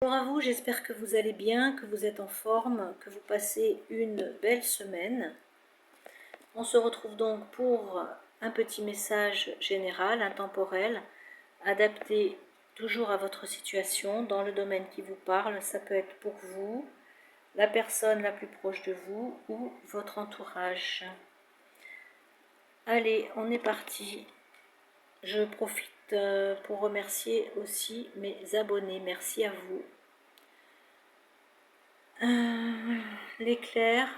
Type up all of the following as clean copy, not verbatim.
Bonjour à vous, j'espère que vous allez bien, que vous êtes en forme, que vous passez une belle semaine. On se retrouve donc pour un petit message général, intemporel, adapté toujours à votre situation, dans le domaine qui vous parle. Ça peut être pour vous, la personne la plus proche de vous ou votre entourage. Allez, on est parti. Je profite pour remercier aussi mes abonnés. Merci à vous. L'éclair,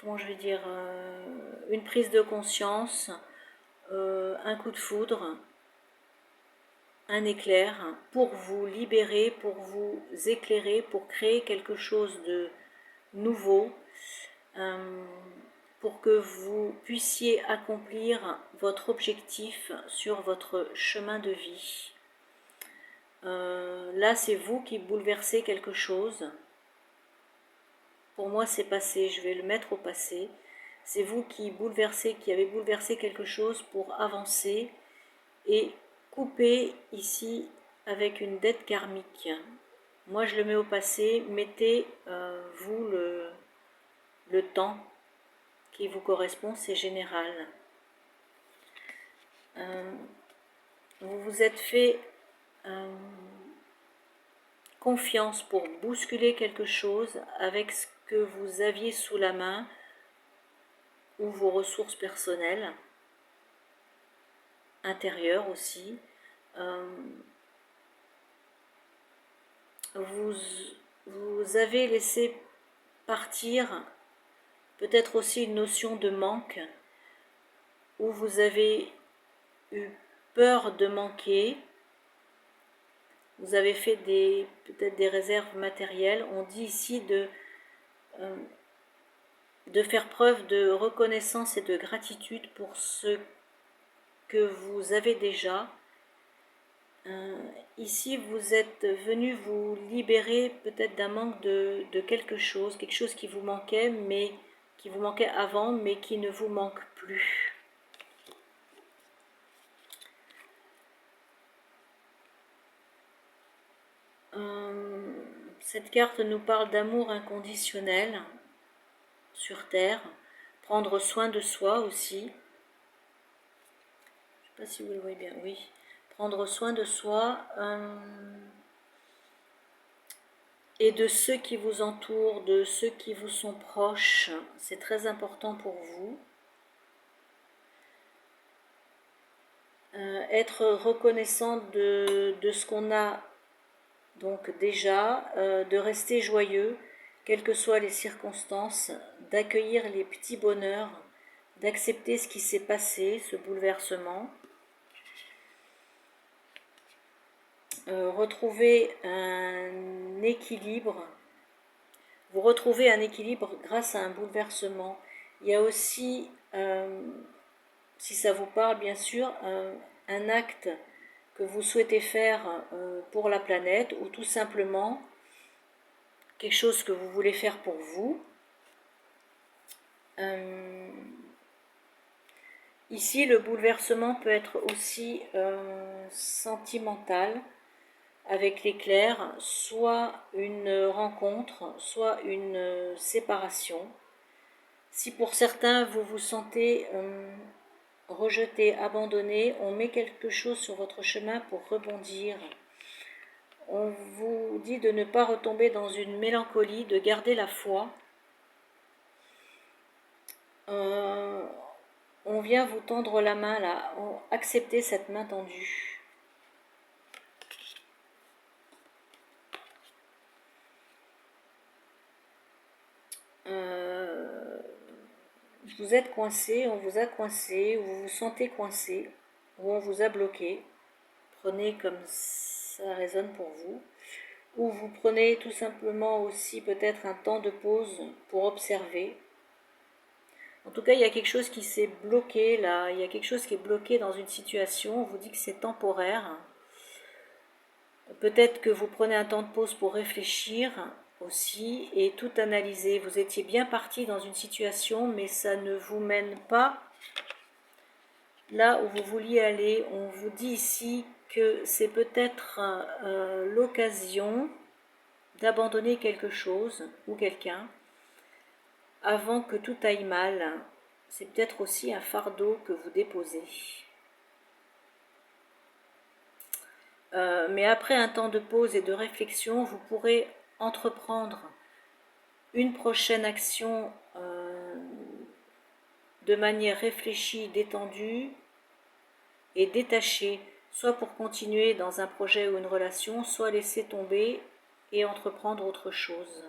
comment je vais dire, une prise de conscience, un coup de foudre, un éclair pour vous libérer, pour vous éclairer, pour créer quelque chose de nouveau, pour que vous puissiez accomplir votre objectif sur votre chemin de vie. Là, c'est vous qui bouleversez quelque chose. Pour moi, c'est passé, je vais le mettre au passé. C'est vous qui avez bouleversé quelque chose pour avancer et couper ici avec une dette karmique. Moi, je le mets au passé. Mettez, vous, le temps qui vous correspond, c'est général. Vous vous êtes fait confiance pour bousculer quelque chose avec ce que vous aviez sous la main ou vos ressources personnelles, intérieures aussi. Vous avez laissé partir peut-être aussi une notion de manque, où vous avez eu peur de manquer. Vous avez fait peut-être des réserves matérielles. On dit ici de faire preuve de reconnaissance et de gratitude pour ce que vous avez déjà. Ici, vous êtes venu vous libérer peut-être d'un manque de quelque chose qui vous manquait, mais qui vous manquait avant, mais qui ne vous manque plus. Cette carte nous parle d'amour inconditionnel sur Terre, prendre soin de soi aussi. Je ne sais pas si vous le voyez bien, oui. Prendre soin de soi et de ceux qui vous entourent, de ceux qui vous sont proches. C'est très important pour vous. Être reconnaissant de ce qu'on a donc déjà, de rester joyeux, quelles que soient les circonstances, d'accueillir les petits bonheurs, d'accepter ce qui s'est passé, ce bouleversement. Retrouver un équilibre. Vous retrouvez un équilibre grâce à un bouleversement. Il y a aussi, si ça vous parle bien sûr, un acte que vous souhaitez faire pour la planète, ou tout simplement quelque chose que vous voulez faire pour vous. Ici, le bouleversement peut être aussi sentimental, avec l'éclair, soit une rencontre, soit une séparation. Si pour certains vous vous sentez rejeté, abandonné, on met quelque chose sur votre chemin pour rebondir. On vous dit de ne pas retomber dans une mélancolie, de garder la foi. On vient vous tendre la main là, acceptez cette main tendue. Vous êtes coincé, on vous a coincé, ou vous vous sentez coincé, ou on vous a bloqué. Prenez comme ça résonne pour vous. Ou vous prenez tout simplement aussi peut-être un temps de pause pour observer. En tout cas, il y a quelque chose qui s'est bloqué là, il y a quelque chose qui est bloqué dans une situation, on vous dit que c'est temporaire. Peut-être que vous prenez un temps de pause pour réfléchir aussi et tout analyser. Vous étiez bien parti dans une situation, mais ça ne vous mène pas là où vous vouliez aller. On vous dit ici que c'est peut-être l'occasion d'abandonner quelque chose ou quelqu'un avant que tout aille mal. C'est peut-être aussi un fardeau que vous déposez. Mais après un temps de pause et de réflexion, vous pourrez entreprendre une prochaine action de manière réfléchie, détendue et détachée, soit pour continuer dans un projet ou une relation, soit laisser tomber et entreprendre autre chose.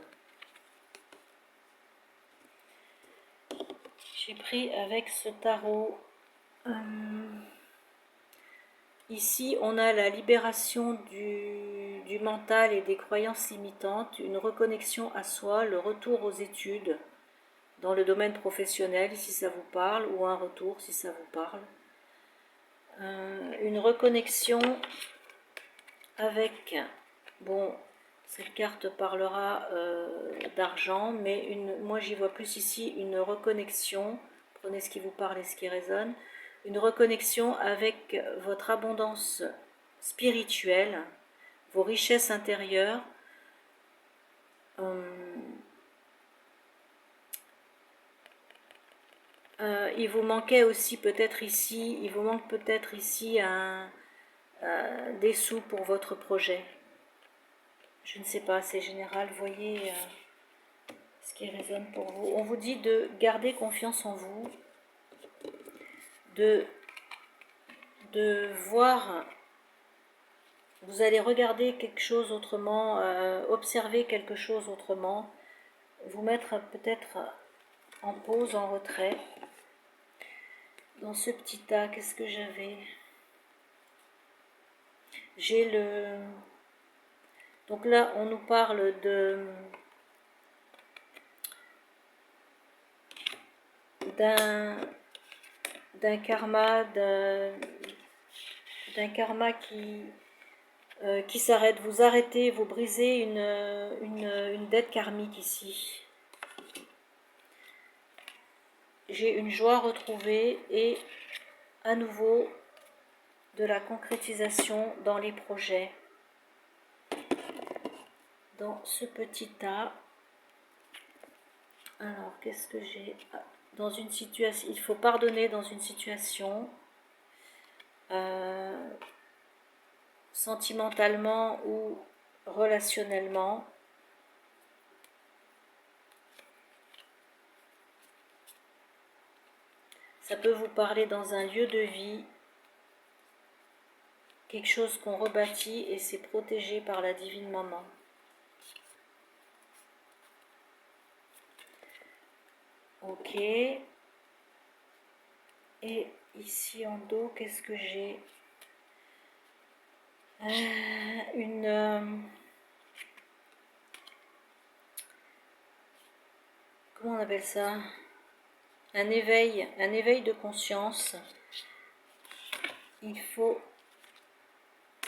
J'ai pris avec ce tarot. Ici, on a la libération du mental et des croyances limitantes, une reconnexion à soi, le retour aux études dans le domaine professionnel, si ça vous parle, ou un retour, si ça vous parle. Une reconnexion avec, bon, cette carte parlera d'argent, mais moi j'y vois plus ici une reconnexion, prenez ce qui vous parle et ce qui résonne, une reconnexion avec votre abondance spirituelle, vos richesses intérieures, il vous manquait aussi peut-être ici, il vous manque peut-être ici des sous pour votre projet. Je ne sais pas, c'est général, voyez ce qui résonne pour vous. On vous dit de garder confiance en vous, de voir, vous allez regarder quelque chose autrement, observer quelque chose autrement, vous mettre peut-être en pause, en retrait. Dans ce petit tas, qu'est-ce que j'avais? J'ai le... Donc là, on nous parle d'un karma, d'un karma qui s'arrête. Vous arrêtez, vous brisez une dette karmique ici. J'ai une joie retrouvée et à nouveau de la concrétisation dans les projets. Dans ce petit tas, alors qu'est-ce que j'ai? Dans une situation, il faut pardonner dans une situation sentimentalement ou relationnellement. Ça peut vous parler dans un lieu de vie, quelque chose qu'on rebâtit et c'est protégé par la divine maman. Ok. Et ici en dos, qu'est-ce que j'ai? Comment on appelle ça? Un éveil de conscience. Il faut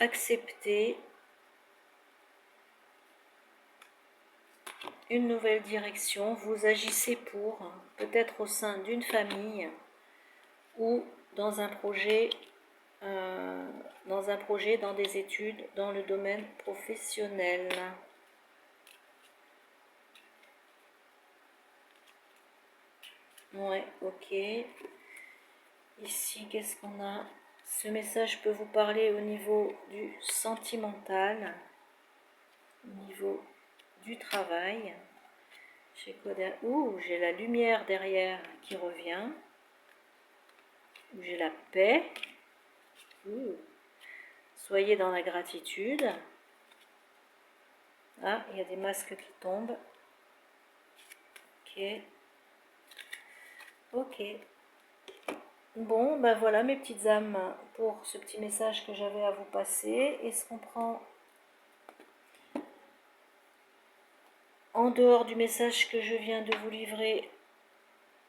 accepter une nouvelle direction. Vous agissez pour, peut-être au sein d'une famille ou dans un projet, dans des études, dans le domaine professionnel. Ouais, ok. Ici, qu'est-ce qu'on a? Ce message peut vous parler au niveau du sentimental, au niveau du travail. J'ai quoi derrière? Ouh, j'ai la lumière derrière qui revient. J'ai la paix. Ouh. Soyez dans la gratitude. Ah, il y a des masques qui tombent. Ok. Ok. Bon, ben voilà mes petites âmes pour ce petit message que j'avais à vous passer. Est-ce qu'on prend, en dehors du message que je viens de vous livrer,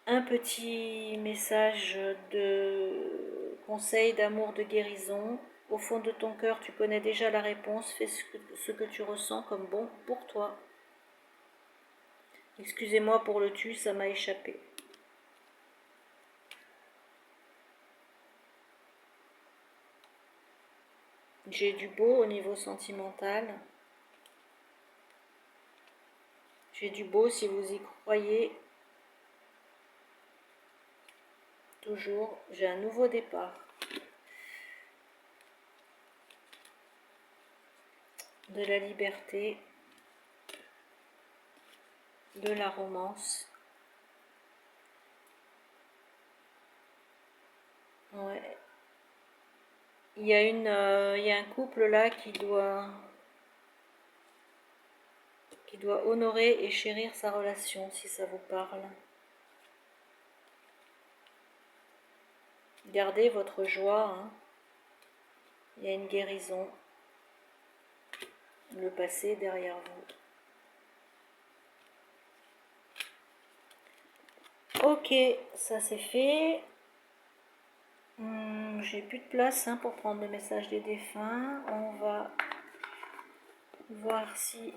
un petit message de conseil, d'amour, de guérison? Au fond de ton cœur, tu connais déjà la réponse. Fais ce que tu ressens comme bon pour toi. Excusez-moi pour le tu, ça m'a échappé. J'ai du beau au niveau sentimental. J'ai du beau si vous y croyez. Toujours, j'ai un nouveau départ. De la liberté. De la romance. Ouais. Il y a un couple là qui doit honorer et chérir sa relation, si ça vous parle. Gardez votre joie, hein. Il y a une guérison. Le passé derrière vous. Ok, ça c'est fait. J'ai plus de place hein, pour prendre le message des défunts. On va voir si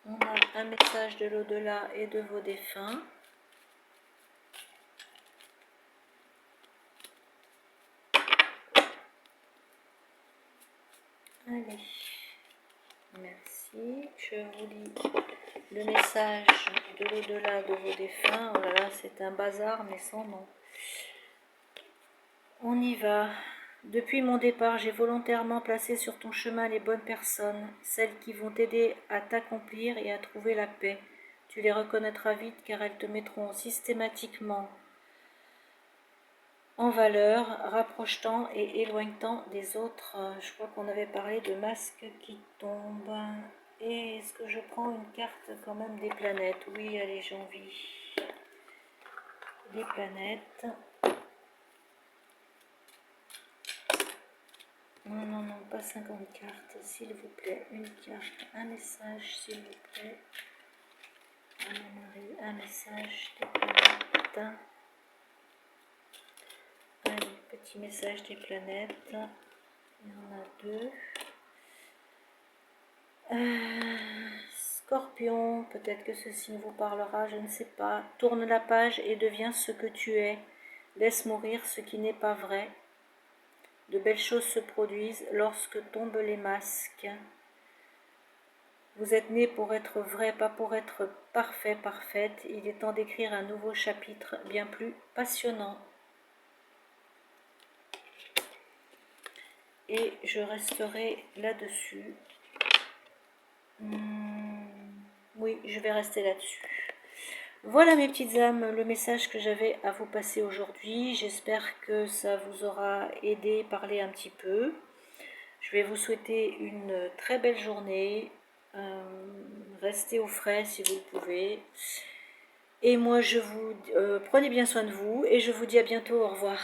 on a un message de l'au-delà et de vos défunts. Allez, merci. Je vous lis le message de l'au-delà de vos défunts. Oh là là, c'est un bazar, mais sans nom. On y va. Depuis mon départ, j'ai volontairement placé sur ton chemin les bonnes personnes, celles qui vont t'aider à t'accomplir et à trouver la paix. Tu les reconnaîtras vite car elles te mettront systématiquement en valeur, rapprochant et éloignant des autres. Je crois qu'on avait parlé de masques qui tombent. Et est-ce que je prends une carte quand même des planètes? Oui, allez, j'ai envie. Des planètes. Non, non, non, pas 50 cartes, s'il vous plaît. Une carte, un message, s'il vous plaît. Anne-Marie, un message des planètes. Allez, petit message des planètes. Il y en a deux. Scorpion, peut-être que ce signe vous parlera, je ne sais pas. Tourne la page et deviens ce que tu es. Laisse mourir ce qui n'est pas vrai. De belles choses se produisent lorsque tombent les masques. Vous êtes né pour être vrai, pas pour être parfait, parfaite. Il est temps d'écrire un nouveau chapitre bien plus passionnant. Et je resterai là-dessus. Oui, je vais rester là-dessus. Voilà mes petites âmes, le message que j'avais à vous passer aujourd'hui. J'espère que ça vous aura aidé, parlé un petit peu. Je vais vous souhaiter une très belle journée. Restez au frais si vous le pouvez. Et moi, je vous prenez bien soin de vous et je vous dis à bientôt. Au revoir.